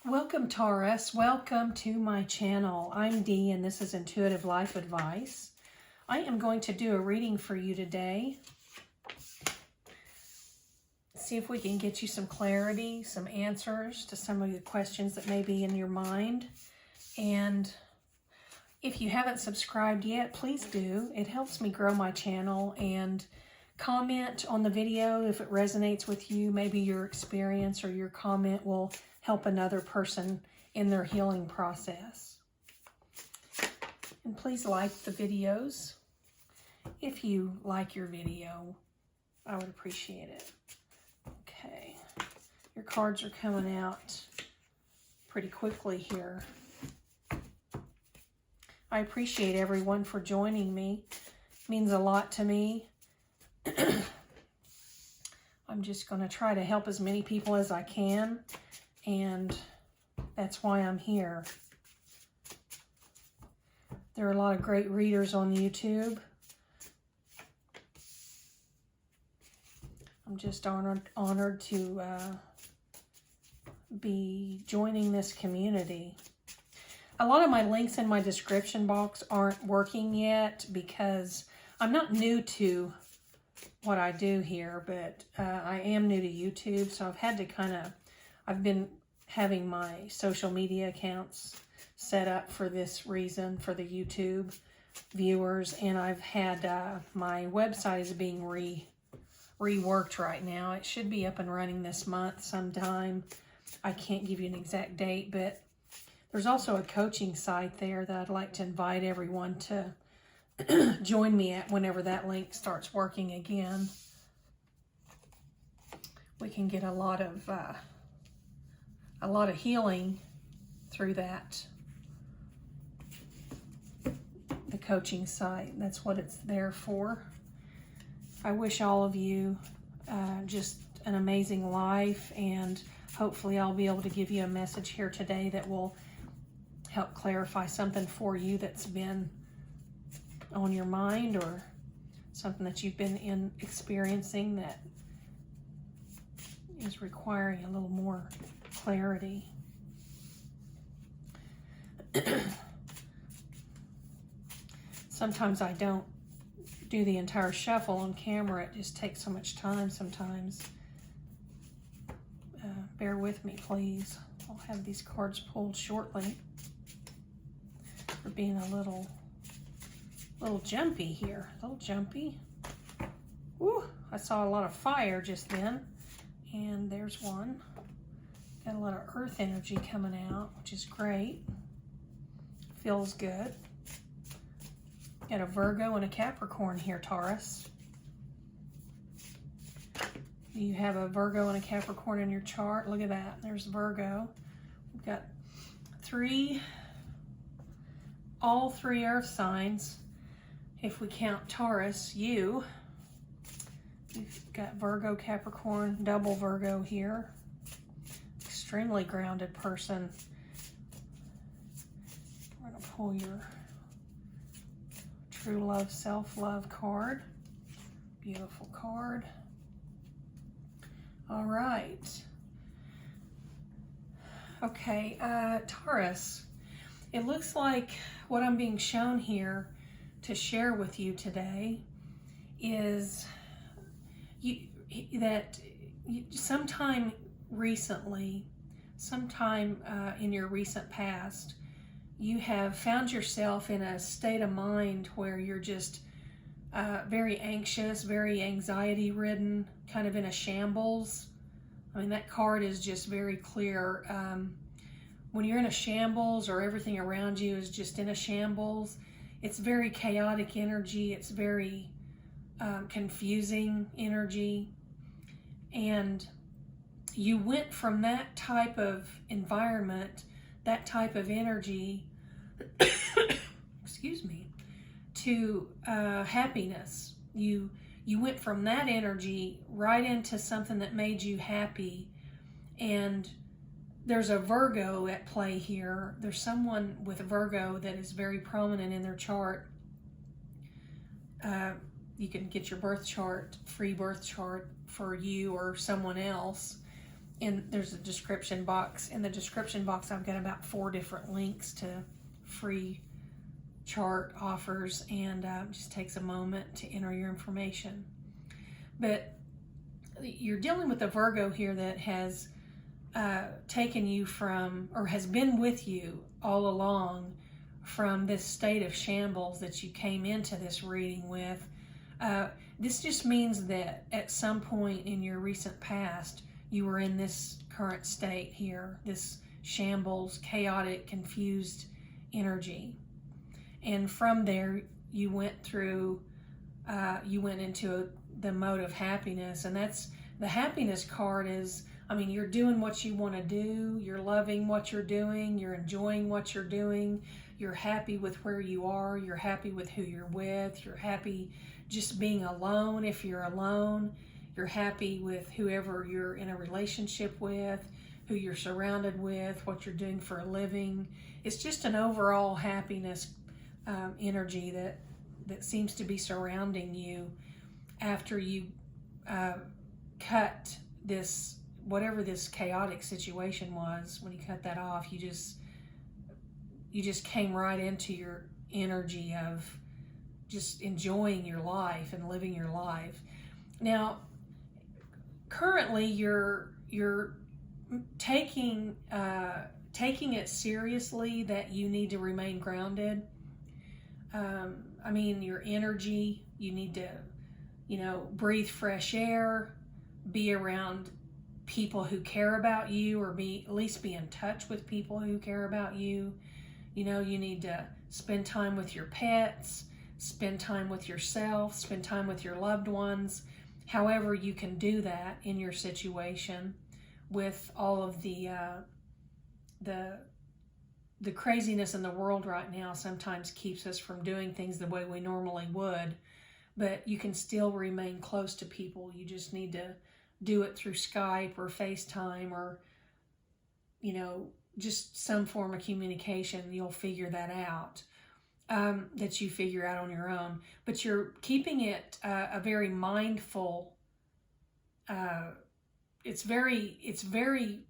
Welcome, Taurus. Welcome to my channel. I'm Dee, and this is Intuitive Life Advice. I am going to do a reading for you today. See if we can get you some clarity, some answers to some of the questions that may be in your mind. And if you haven't subscribed yet, please do. It helps me grow my channel, and comment on the video if it resonates with you. Maybe your experience or your comment will help another person in their healing process. And please like the videos. If you like your video, I would appreciate it. Okay, your cards are coming out pretty quickly here. I appreciate everyone for joining me. It means a lot to me. I'm just going to try to help as many people as I can, and that's why I'm here. There are a lot of great readers on YouTube. I'm just honored to be joining this community. A lot of my links in my description box aren't working yet because I'm not new to what I do here, but I am new to YouTube, so I've had to I've been having my social media accounts set up for this reason, for the YouTube viewers, and I've had my website is being reworked right now. It should be up and running this month sometime. I can't give you an exact date, but there's also a coaching site there that I'd like to invite everyone to join me at whenever that link starts working again. We can get a lot of healing through that. The coaching site, that's what it's there for. I wish all of you just an amazing life, and hopefully I'll be able to give you a message here today that will help clarify something for you that's been on your mind, or something that you've been experiencing that is requiring a little more clarity. Sometimes I don't do the entire shuffle on camera. It just takes so much time sometimes. Bear with me, please. I'll have these cards pulled shortly. For being a little jumpy here. A little jumpy. Woo! I saw a lot of fire just then. And there's one. Got a lot of earth energy coming out, which is great. Feels good. Got a Virgo and a Capricorn here, Taurus. You have a Virgo and a Capricorn in your chart. Look at that. There's Virgo. We've got all three earth signs. If we count Taurus, you've got Virgo, Capricorn, double Virgo here. Extremely grounded person. We're going to pull your True Love, Self-Love card. Beautiful card. All right. Okay, Taurus, it looks like what I'm being shown here to share with you today is that sometime recently, in your recent past, you have found yourself in a state of mind where you're just very anxious, very anxiety-ridden, kind of in a shambles. I mean, that card is just very clear. When you're in a shambles, or everything around you is just in a shambles, it's very chaotic energy. It's very confusing energy. And you went from that type of environment, that type of energy, excuse me, to happiness. You went from that energy right into something that made you happy. And there's a Virgo at play here. There's someone with a Virgo that is very prominent in their chart. You can get your birth chart, free birth chart for you or someone else. there's a description box. In the description box, I've got about 4 different links to free chart offers, and it just takes a moment to enter your information. But you're dealing with a Virgo here that has taken you from, or has been with you all along, from this state of shambles that you came into this reading with. This just means that at some point in your recent past, you were in this current state here, this shambles, chaotic, confused energy. And from there, you went through, you went into the mode of happiness. And that's, the happiness card is, I mean, you're doing what you want to do, you're loving what you're doing, you're enjoying what you're doing, you're happy with where you are, you're happy with who you're with, you're happy just being alone if you're alone, you're happy with whoever you're in a relationship with, who you're surrounded with, what you're doing for a living. It's just an overall happiness energy that seems to be surrounding you after you cut this, whatever this chaotic situation was. When you cut that off, you just came right into your energy of just enjoying your life and living your life. Now, currently you're taking it seriously that you need to remain grounded. I mean, your energy, you need to, breathe fresh air, be around people who care about you, or at least be in touch with people who care about you. You need to spend time with your pets, spend time with yourself, spend time with your loved ones, however you can do that in your situation with all of the craziness in the world right now sometimes keeps us from doing things the way we normally would, but you can still remain close to people. You just need to do it through Skype or FaceTime or, just some form of communication. You'll figure that out, that you figure out on your own. But you're keeping it a very mindful, it's very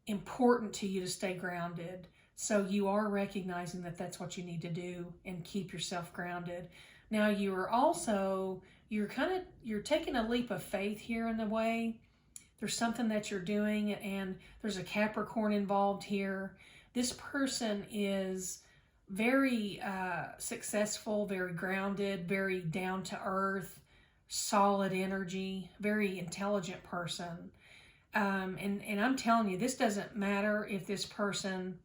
important to you to stay grounded. So you are recognizing that that's what you need to do and keep yourself grounded. Now you are also, you're taking a leap of faith here in the way. There's something that you're doing, and there's a Capricorn involved here. This person is very successful, very grounded, very down to earth, solid energy, very intelligent person. And I'm telling you, this doesn't matter if this person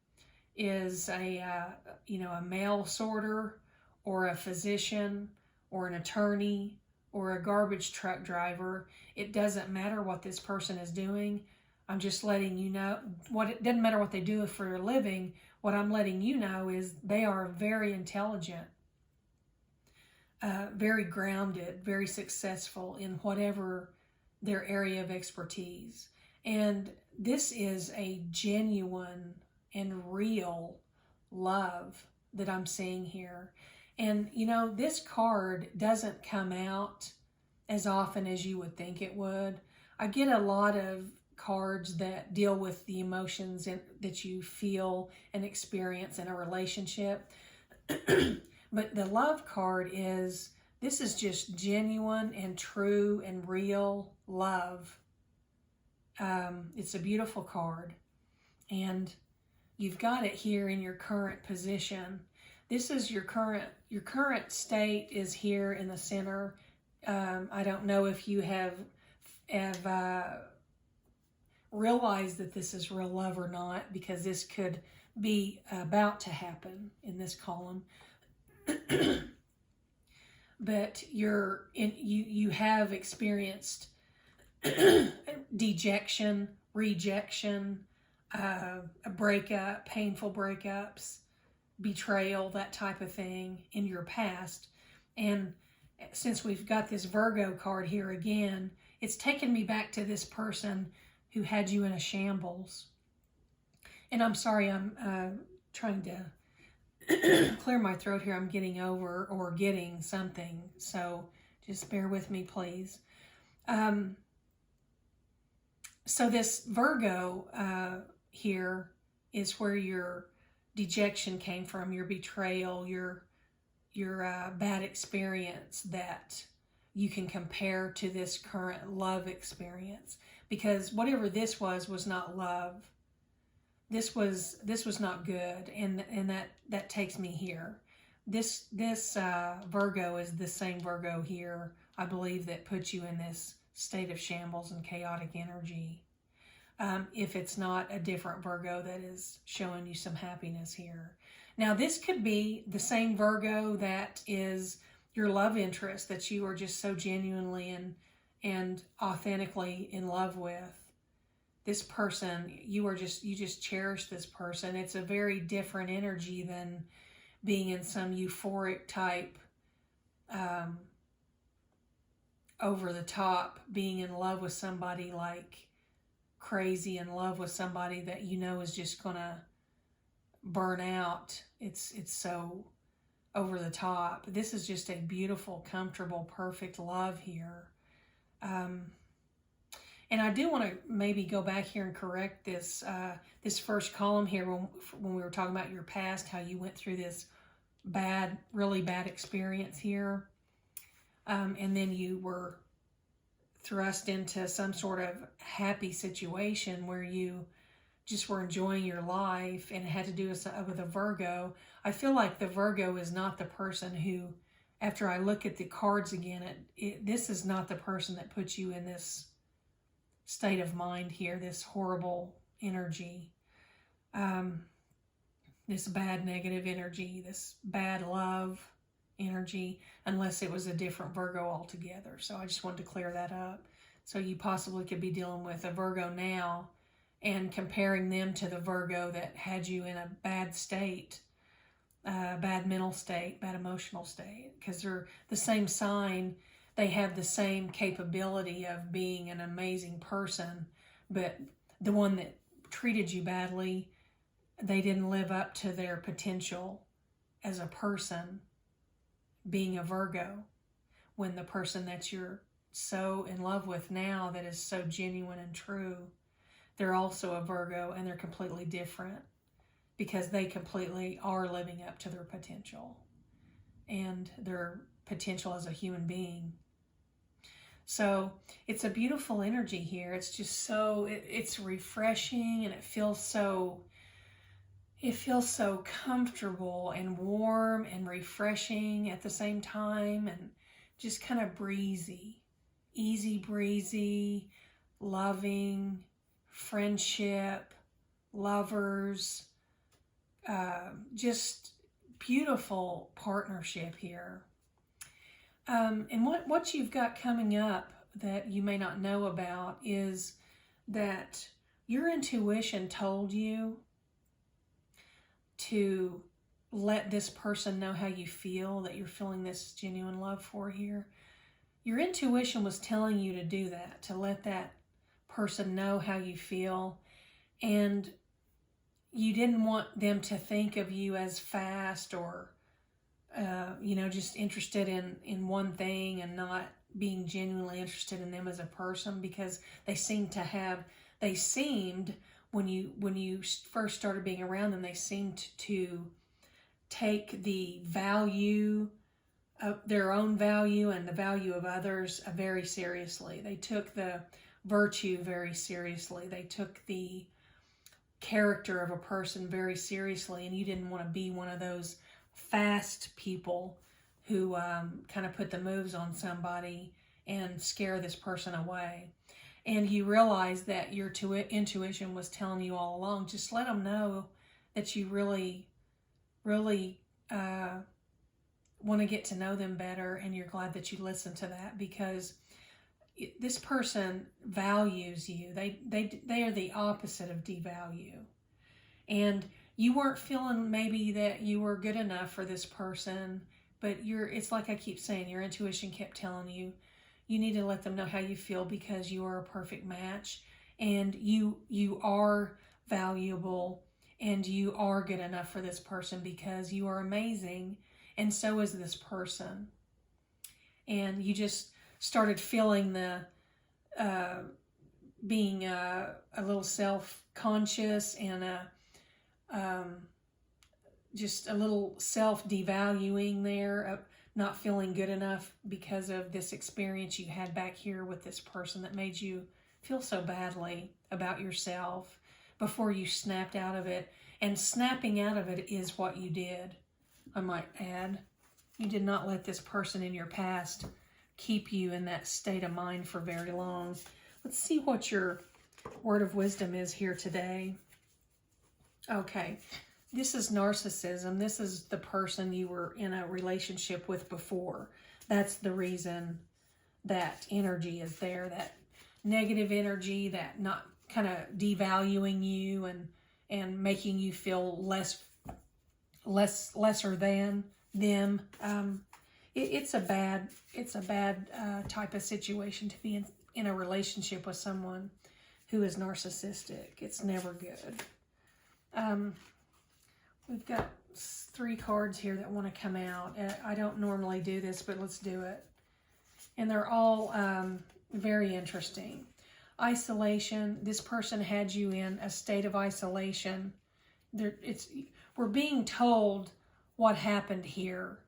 is a mail sorter or a physician or an attorney or a garbage truck driver. It doesn't matter what this person is doing. I'm just letting you know it doesn't matter what they do for a living. What I'm letting you know is they are very intelligent, very grounded, very successful in whatever their area of expertise. And this is a genuine and real love that I'm seeing here. And, this card doesn't come out as often as you would think it would. I get a lot of cards that deal with the emotions that you feel and experience in a relationship. But the love card this is just genuine and true and real love. It's a beautiful card. And you've got it here in your current position. This is your current state is here in the center. I don't know if you have realized that this is real love or not, because this could be about to happen in this column. But you have experienced dejection, rejection, a breakup, painful breakups, betrayal, that type of thing in your past. And since we've got this Virgo card here again, it's taken me back to this person who had you in a shambles. And I'm sorry, I'm trying to clear my throat here. I'm getting something. So just bear with me, please. So this Virgo here is where your dejection came from, your betrayal, your bad experience that you can compare to this current love experience. Because whatever this was not love. This was not good, and that takes me here. This Virgo is the same Virgo here, I believe, that puts you in this state of shambles and chaotic energy. If it's not a different Virgo that is showing you some happiness here. Now, this could be the same Virgo that is your love interest that you are just so genuinely and authentically in love with. This person, you just cherish this person. It's a very different energy than being in some euphoric type, over the top, being in love with somebody, like crazy in love with somebody that you know is just gonna burn out. It's so over the top. This is just a beautiful, comfortable, perfect love here. And I do want to maybe go back here and correct this this first column here when we were talking about your past, how you went through this really bad experience here. And then you were thrust into some sort of happy situation where you just were enjoying your life, and it had to do with a Virgo. I feel like the Virgo is not the person who, after I look at the cards again, this is not the person that puts you in this state of mind here, this horrible energy, this bad negative energy, this bad love energy, unless it was a different Virgo altogether. So I just wanted to clear that up. So you possibly could be dealing with a Virgo now and comparing them to the Virgo that had you in a bad state, bad mental state, bad emotional state, because they're the same sign. They have the same capability of being an amazing person, but the one that treated you badly, they didn't live up to their potential as a person, being a Virgo, when the person that you're so in love with now, that is so genuine and true, they're also a Virgo, and they're completely different because they completely are living up to their potential and their potential as a human being. So it's a beautiful energy here. It's just so, it's refreshing, and it feels so comfortable and warm and refreshing at the same time, and just kind of breezy, easy breezy, loving, friendship, lovers, just beautiful partnership here. And what you've got coming up that you may not know about is that your intuition told you to let this person know how you feel, that you're feeling this genuine love for here. Your intuition was telling you to do that, to let that person know how you feel, and you didn't want them to think of you as fast or just interested in one thing and not being genuinely interested in them as a person, because they seemed when you first started being around them, they seemed to take the value of their own value and the value of others very seriously. They took the virtue very seriously. They took the character of a person very seriously, and you didn't want to be one of those fast people who kind of put the moves on somebody and scare this person away. And you realize that your intuition was telling you all along, just let them know that you really, really want to get to know them better, and you're glad that you listened to that, because this person values you. They are the opposite of devalue. And you weren't feeling maybe that you were good enough for this person, but it's like I keep saying, your intuition kept telling you, you need to let them know how you feel, because you are a perfect match, and you are valuable, and you are good enough for this person, because you are amazing, and so is this person. And you just started feeling the being a little self-conscious and just a little self-devaluing there, not feeling good enough because of this experience you had back here with this person that made you feel so badly about yourself before you snapped out of it. And snapping out of it is what you did, I might add. You did not let this person in your past keep you in that state of mind for very long. Let's see what your word of wisdom is here today. Okay, this is narcissism. This is the person you were in a relationship with before. That's the reason that energy is there, that negative energy, that not kind of devaluing you and making you feel lesser than them. It's a bad type of situation to be in a relationship with someone who is narcissistic. It's never good. We've got 3 cards here that want to come out. I don't normally do this, but let's do it. And they're all very interesting. Isolation. This person had you in a state of isolation. We're being told what happened here.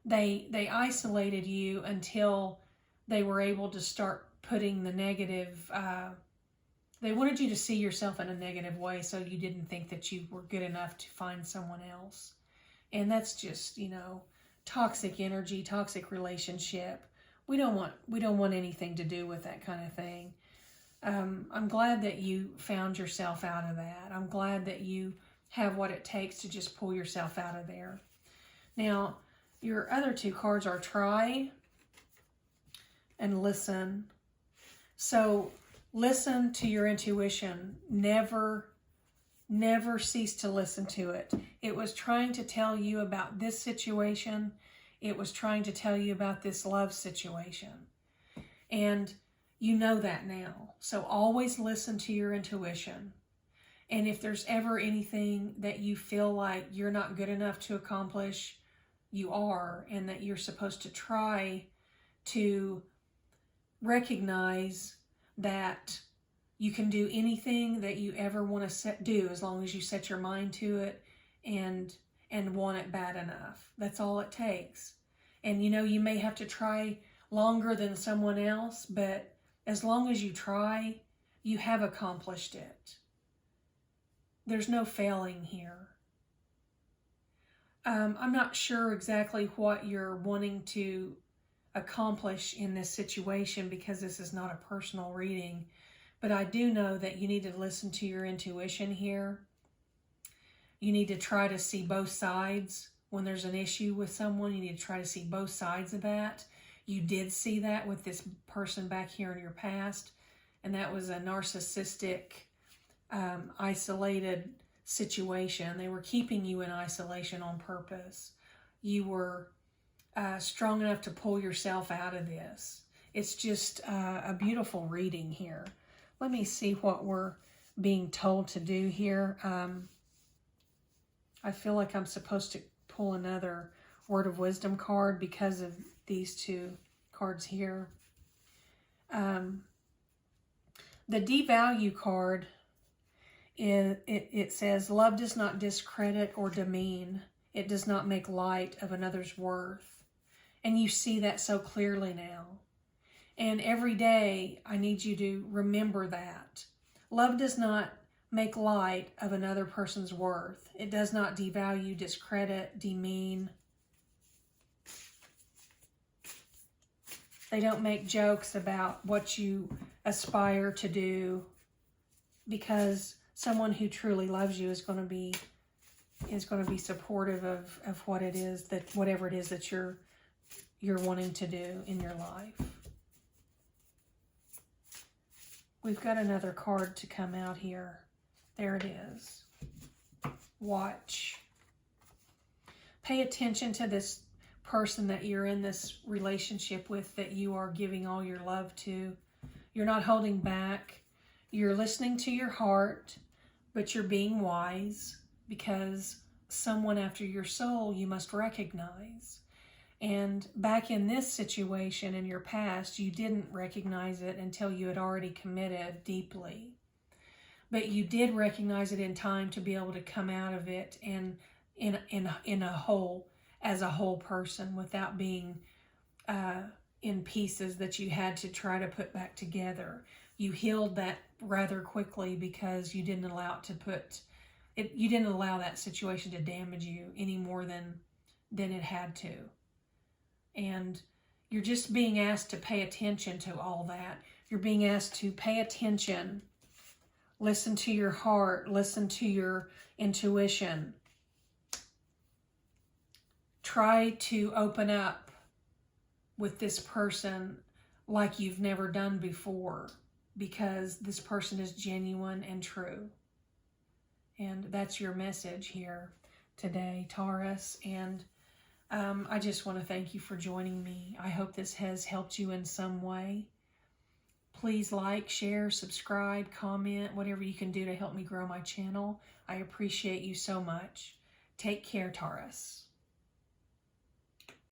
They isolated you until they were able to start putting the negative, they wanted you to see yourself in a negative way so you didn't think that you were good enough to find someone else. And that's just, toxic energy, toxic relationship. We don't want anything to do with that kind of thing. I'm glad that you found yourself out of that. I'm glad that you have what it takes to just pull yourself out of there. Now, your other 2 cards are try and listen. So listen to your intuition. Never cease to listen to it. It was trying to tell you about this situation. It was trying to tell you about this love situation. And you know that now. So always listen to your intuition. And if there's ever anything that you feel like you're not good enough to accomplish, you are, and that you're supposed to try to recognize that you can do anything that you ever want to do as long as you set your mind to it and want it bad enough. That's all it takes. And you may have to try longer than someone else, but as long as you try, you have accomplished it. There's no failing here. I'm not sure exactly what you're wanting to accomplish in this situation because this is not a personal reading, but I do know that you need to listen to your intuition here. You need to try to see both sides. When there's an issue with someone, you need to try to see both sides of that. You did see that with this person back here in your past, and that was a narcissistic, isolated situation. They were keeping you in isolation on purpose. You were strong enough to pull yourself out of this. It's just a beautiful reading here. Let me see what we're being told to do here. I feel like I'm supposed to pull another word of wisdom card because of these 2 cards here. The devalue card, it says, love does not discredit or demean. It does not make light of another's worth. And you see that so clearly now. And every day, I need you to remember that. Love does not make light of another person's worth. It does not devalue, discredit, demean. They don't make jokes about what you aspire to do, because someone who truly loves you is going to be supportive of what it is whatever it is that you're wanting to do in your life. We've got another card to come out here. There it is. Watch. Pay attention to this person that you're in this relationship with, that you are giving all your love to. You're not holding back. You're listening to your heart, but you're being wise, because someone after your soul you must recognize. And back in this situation in your past, you didn't recognize it until you had already committed deeply. But you did recognize it in time to be able to come out of it and in a whole, as a whole person, without being in pieces that you had to try to put back together. You healed that rather quickly because you didn't allow it to put it. You didn't allow that situation to damage you any more than it had to. And you're just being asked to pay attention to all that. You're being asked to pay attention. Listen to your heart. Listen to your intuition. Try to open up with this person like you've never done before, because this person is genuine and true. And that's your message here today, Taurus. And I just want to thank you for joining me. I hope this has helped you in some way. Please like, share, subscribe, comment, whatever you can do to help me grow my channel. I appreciate you so much. Take care, Taurus.